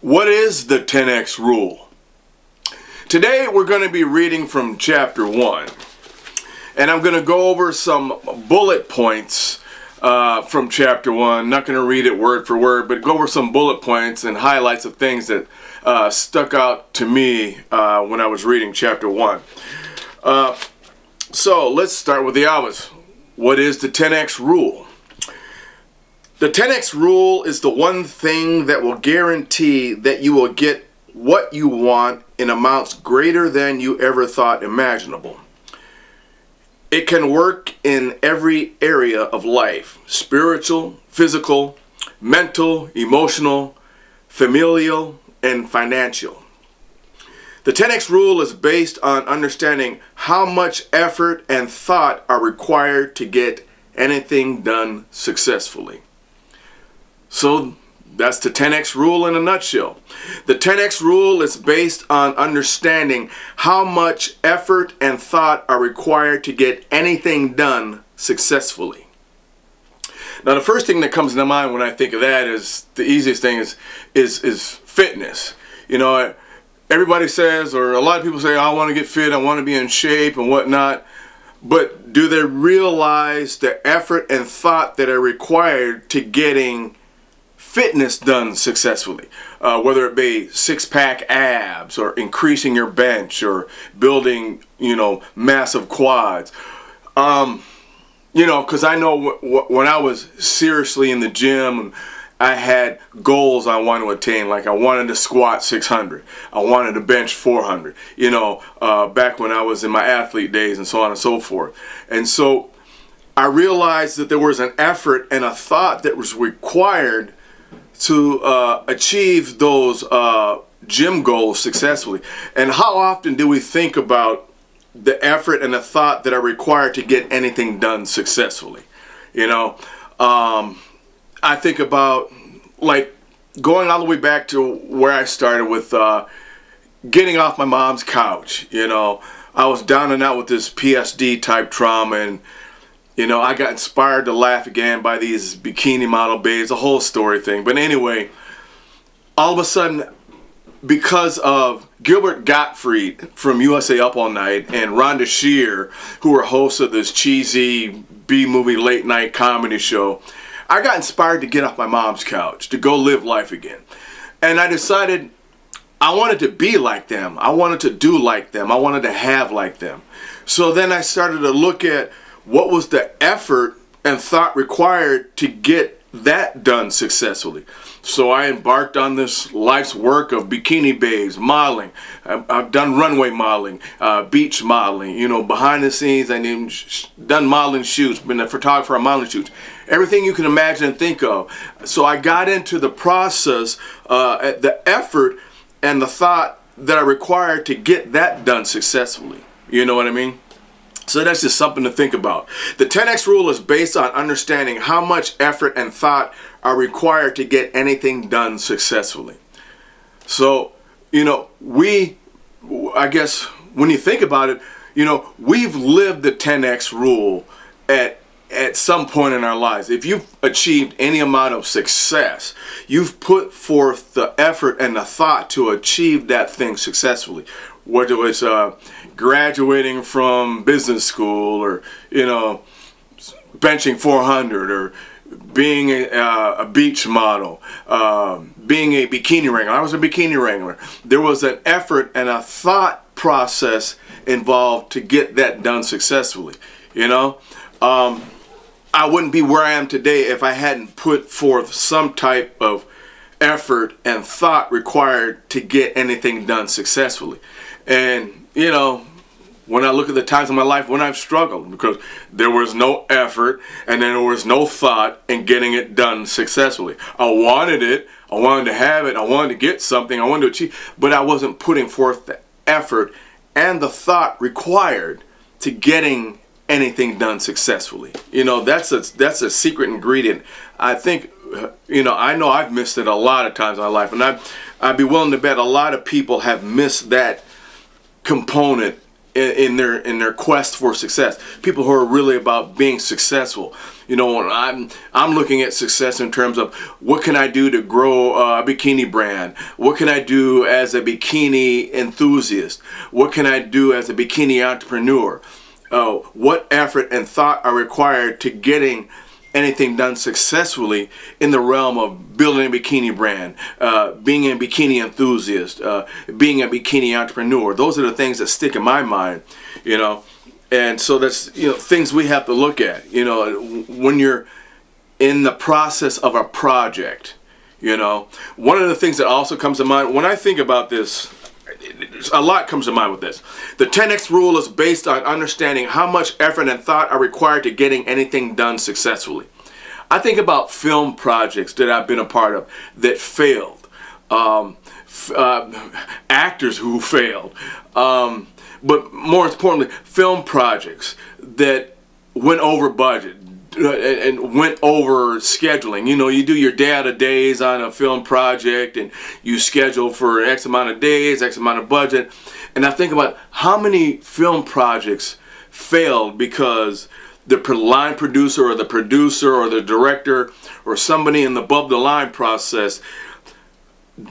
What is the 10x rule? Today we're going to be reading from chapter 1, and I'm going to go over some bullet points from chapter 1. Not going to read it word for word, but go over some bullet points and highlights of things that stuck out to me when I was reading chapter 1. So let's start with the obvious. What is the 10x rule? The 10x rule is the one thing that will guarantee that you will get what you want in amounts greater than you ever thought imaginable. It can work in every area of life: spiritual, physical, mental, emotional, familial, and financial. The 10x rule is based on understanding how much effort and thought are required to get anything done successfully. So that's the 10x rule in a nutshell. The 10x rule is based on understanding how much effort and thought are required to get anything done successfully. Now, the first thing that comes to mind when I think of that is the easiest thing is fitness. You know, everybody says, or a lot of people say, I want to get fit, I want to be in shape and whatnot. But do they realize the effort and thought that are required to getting fitness done successfully, whether it be six-pack abs or increasing your bench or building, massive quads? Because I know when I was seriously in the gym, I had goals I wanted to attain. Like I wanted to squat 600, I wanted to bench 400. Back when I was in my athlete days and so on and so forth. And so I realized that there was an effort and a thought that was required to achieve those gym goals successfully. And how often do we think about the effort and the thought that are required to get anything done successfully? I think about like going all the way back to where I started with getting off my mom's couch. I was down and out with this PSD type trauma, and I got inspired to laugh again by these Bikini Model Babes, the whole story thing. But anyway, all of a sudden, because of Gilbert Gottfried from USA Up All Night and Rhonda Shear, who were hosts of this cheesy B-movie late night comedy show, I got inspired to get off my mom's couch, to go live life again. And I decided I wanted to be like them. I wanted to do like them. I wanted to have like them. So then I started to look at what was the effort and thought required to get that done successfully. So I embarked on this life's work of Bikini Babes, modeling. I've done runway modeling, beach modeling, behind the scenes. I've done modeling shoots, been a photographer on modeling shoots. Everything you can imagine and think of. So I got into the process, the effort and the thought that I required to get that done successfully. You know what I mean? So that's just something to think about. The 10x rule is based on understanding how much effort and thought are required to get anything done successfully. So, I guess when you think about it, we've lived the 10x rule at some point in our lives. If you've achieved any amount of success, you've put forth the effort and the thought to achieve that thing successfully. Whether it's graduating from business school, or benching 400, or being a beach model, being a bikini wrangler. I was a bikini wrangler. There was an effort and a thought process involved to get that done successfully. I wouldn't be where I am today if I hadn't put forth some type of effort and thought required to get anything done successfully. And when I look at the times in my life when I've struggled, because there was no effort and then there was no thought in getting it done successfully. I wanted it, I wanted to have it, I wanted to get something, I wanted to achieve, but I wasn't putting forth the effort and the thought required to getting anything done successfully. That's a secret ingredient. I think, I know I've missed it a lot of times in my life, and I'd be willing to bet a lot of people have missed that component in their quest for success. People who are really about being successful. You know, I'm looking at success in terms of what can I do to grow a bikini brand? What can I do as a bikini enthusiast? What can I do as a bikini entrepreneur? What effort and thought are required to getting anything done successfully in the realm of building a bikini brand, being a bikini enthusiast, being a bikini entrepreneur. Those are the things that stick in my mind, you know. And so that's, you know, things we have to look at, you know, when you're in the process of a project, you know. One of the things that also comes to mind when I think about this, a lot comes to mind with this. The 10x rule is based on understanding how much effort and thought are required to getting anything done successfully. I think about film projects that I've been a part of that failed, actors who failed, but more importantly, film projects that went over budget and went over scheduling. You know, you do your data days on a film project and you schedule for X amount of days, X amount of budget. And I think about how many film projects failed because the line producer or the director or somebody in the above the line process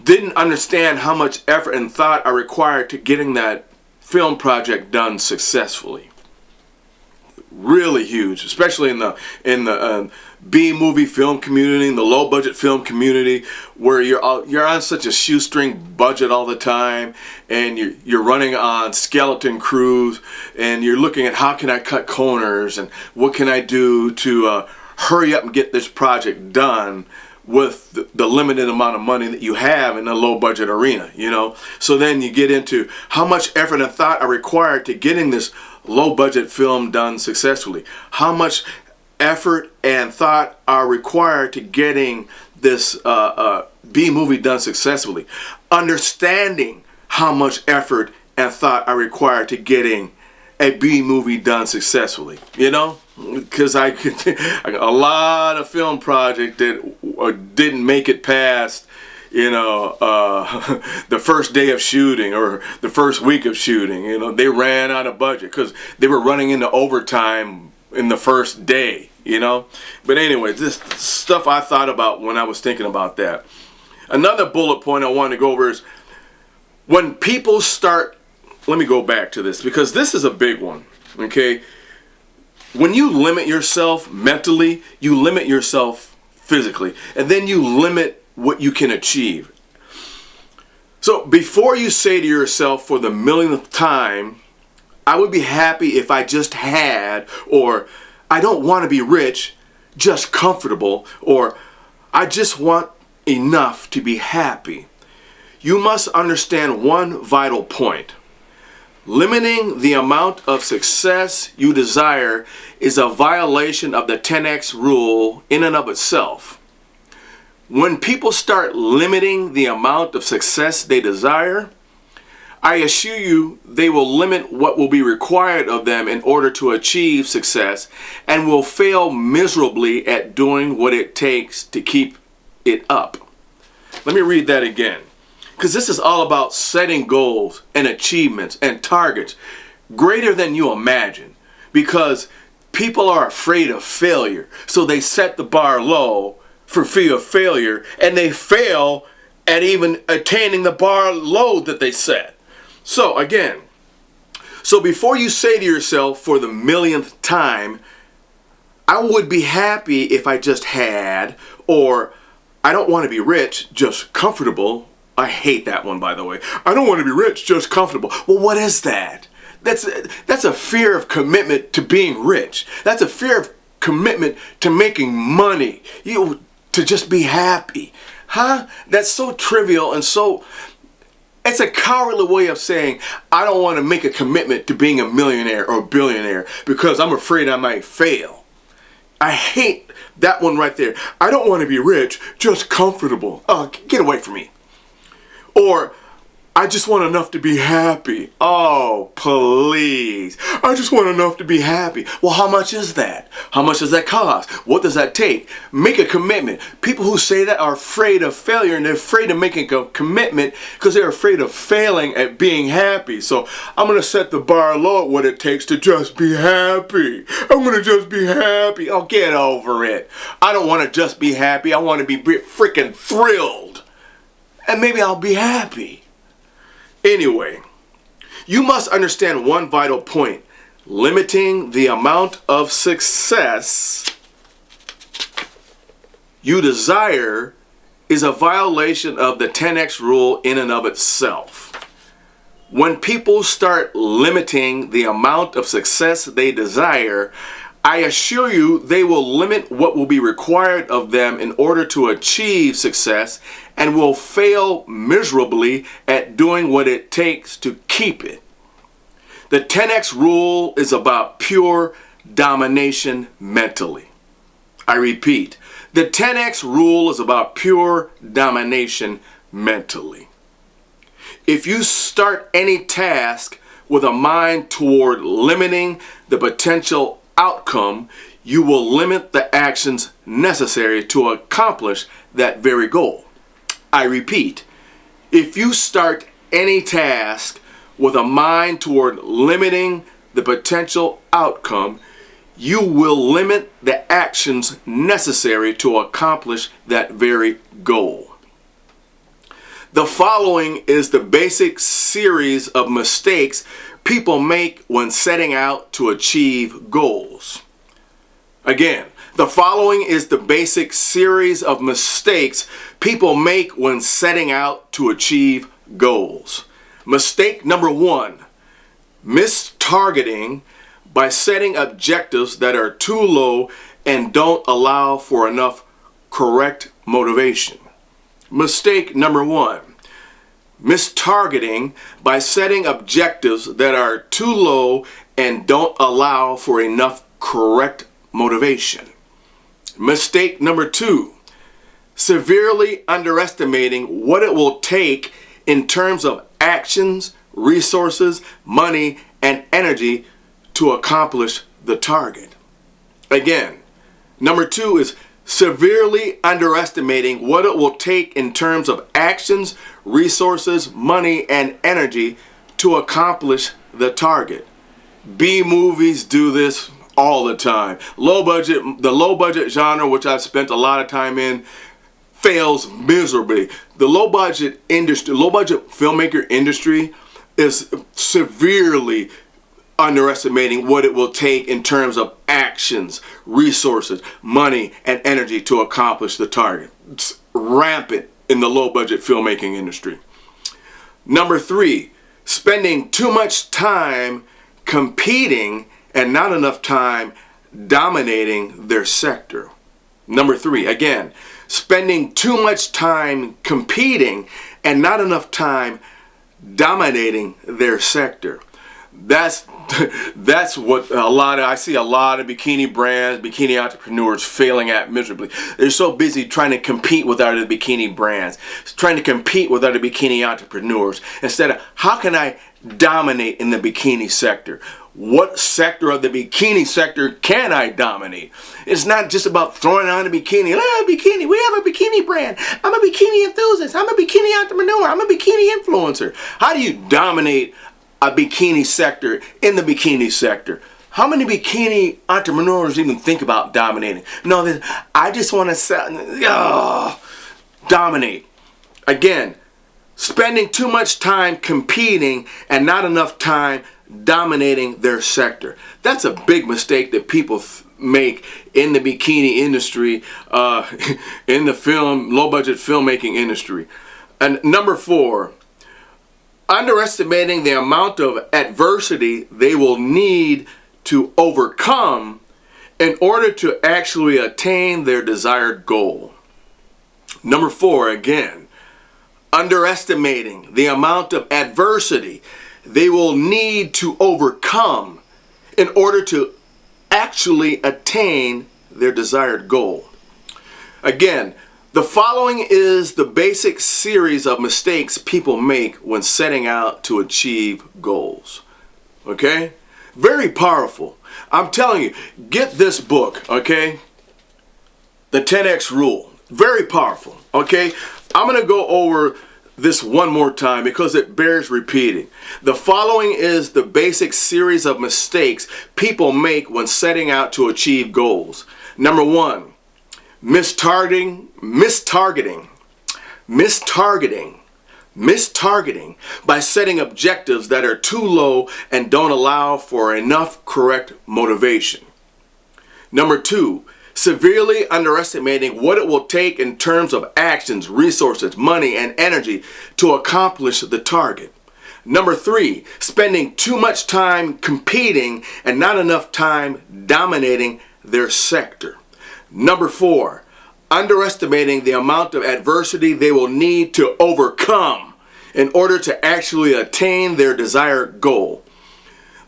didn't understand how much effort and thought are required to getting that film project done successfully. Really huge, especially in the B-movie film community, in the low-budget film community, where you're on such a shoestring budget all the time, and you're running on skeleton crews, and you're looking at how can I cut corners and what can I do to hurry up and get this project done with the limited amount of money that you have in the low-budget arena, you know. So then you get into how much effort and thought are required to getting this low-budget film done successfully. How much effort and thought are required to getting this B-movie done successfully. Understanding how much effort and thought are required to getting a B-movie done successfully, you know? Because I a lot of film projects that didn't make it past, you know, the first day of shooting or the first week of shooting. You know, they ran out of budget because they were running into overtime in the first day, you know. But anyway, this stuff I thought about when I was thinking about that. Another bullet point I want to go over is when people start, let me go back to this because this is a big one, okay? When you limit yourself mentally, you limit yourself physically, and then you limit what you can achieve. So before you say to yourself for the millionth time, I would be happy if I just had, or I don't want to be rich, just comfortable, or I just want enough to be happy. You must understand one vital point. Limiting the amount of success you desire is a violation of the 10x rule in and of itself. When people start limiting the amount of success they desire, I assure you they will limit what will be required of them in order to achieve success and will fail miserably at doing what it takes to keep it up. Let me read that again. Because this is all about setting goals and achievements and targets greater than you imagine. Because people are afraid of failure. So they set the bar low for fear of failure. And they fail at even attaining the bar low that they set. So again, so before you say to yourself for the millionth time, I would be happy if I just had, or I don't want to be rich, just comfortable. I hate that one, by the way. I don't want to be rich, just comfortable. Well, what is that? That's a fear of commitment to being rich. That's a fear of commitment to making money. To just be happy. Huh? That's so trivial and so... It's a cowardly way of saying, I don't want to make a commitment to being a millionaire or billionaire because I'm afraid I might fail. I hate that one right there. I don't want to be rich, just comfortable. Get away from me. Or I just want enough to be happy. Oh, please. I just want enough to be happy. Well, how much is that? How much does that cost? What does that take? Make a commitment. People who say that are afraid of failure, and they're afraid of making a commitment because they're afraid of failing at being happy. So I'm going to set the bar low at what it takes to just be happy. I'm going to just be happy. Oh, get over it. I don't want to just be happy. I want to be freaking thrilled. And maybe I'll be happy. Anyway, you must understand one vital point. Limiting the amount of success you desire is a violation of the 10x rule in and of itself. When people start limiting the amount of success they desire, I assure you they will limit what will be required of them in order to achieve success and will fail miserably at doing what it takes to keep it. The 10x rule is about pure domination mentally. I repeat, the 10x rule is about pure domination mentally. If you start any task with a mind toward limiting the potential outcome, you will limit the actions necessary to accomplish that very goal. I repeat, if you start any task with a mind toward limiting the potential outcome, you will limit the actions necessary to accomplish that very goal. The following is the basic series of mistakes people make when setting out to achieve goals. Again, the following is the basic series of mistakes people make when setting out to achieve goals. Mistake number 1, mistargeting by setting objectives that are too low and don't allow for enough correct motivation. Mistake number 1, mistargeting by setting objectives that are too low and don't allow for enough correct motivation. Mistake number 2, severely underestimating what it will take in terms of actions, resources, money, and energy to accomplish the target. Again, number 2 is severely underestimating what it will take in terms of actions, resources, money, and energy to accomplish the target. B movies do this all the time. The low budget genre, which I've spent a lot of time in, fails miserably. The low budget filmmaker industry is severely underestimating what it will take in terms of actions, resources, money, and energy to accomplish the target. It's rampant in the low budget filmmaking industry. Number 3, spending too much time competing and not enough time dominating their sector. Number 3, again, spending too much time competing and not enough time dominating their sector. That's what I see a lot of bikini brands, bikini entrepreneurs failing at miserably. They're so busy trying to compete with other bikini brands, trying to compete with other bikini entrepreneurs, instead of how can I dominate in the bikini sector? What sector of the bikini sector can I dominate? It's not just about throwing on a bikini. Bikini, we have a bikini brand. I'm a bikini enthusiast. I'm a bikini entrepreneur. I'm a bikini influencer. How do you dominate a bikini sector in the bikini sector? How many bikini entrepreneurs even think about dominating? No, I just want to dominate. Again, spending too much time competing and not enough time dominating their sector. That's a big mistake that people make in the bikini industry, in the low budget filmmaking industry. And number 4, underestimating the amount of adversity they will need to overcome in order to actually attain their desired goal. Number 4, again, underestimating the amount of adversity they will need to overcome in order to actually attain their desired goal. Again, The following is the basic series of mistakes people make when setting out to achieve goals. Okay? Very powerful. I'm telling you, get this book, okay? The 10x rule. Very powerful, okay? I'm going to go over this one more time because it bears repeating. The following is the basic series of mistakes people make when setting out to achieve goals. Number one, mistargeting by setting objectives that are too low and don't allow for enough correct motivation. Number two, severely underestimating what it will take in terms of actions, resources, money, and energy to accomplish the target. Number three, spending too much time competing and not enough time dominating their sector. Number four, underestimating the amount of adversity they will need to overcome in order to actually attain their desired goal.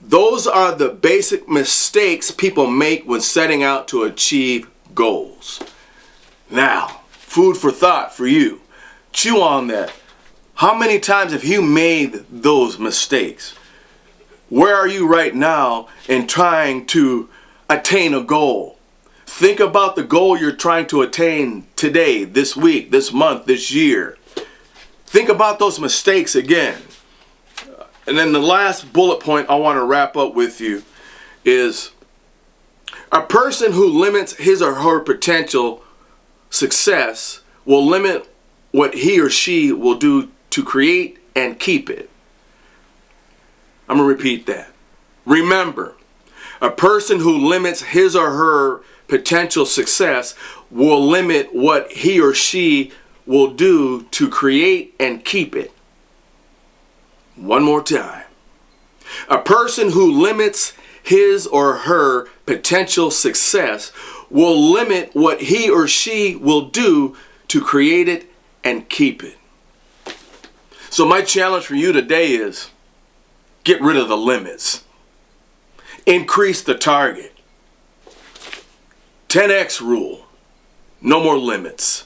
Those are the basic mistakes people make when setting out to achieve goals. Now, food for thought for you. Chew on that. How many times have you made those mistakes? Where are you right now in trying to attain a goal? Think about the goal you're trying to attain today, this week, this month, this year. Think about those mistakes again. And then the last bullet point I want to wrap up with you is a person who limits his or her potential success will limit what he or she will do to create and keep it. I'm going to repeat that. Remember, a person who limits his or her potential success will limit what he or she will do to create and keep it. One more time. A person who limits his or her potential success will limit what he or she will do to create it and keep it. So my challenge for you today is get rid of the limits. Increase the target. 10x rule. No more limits.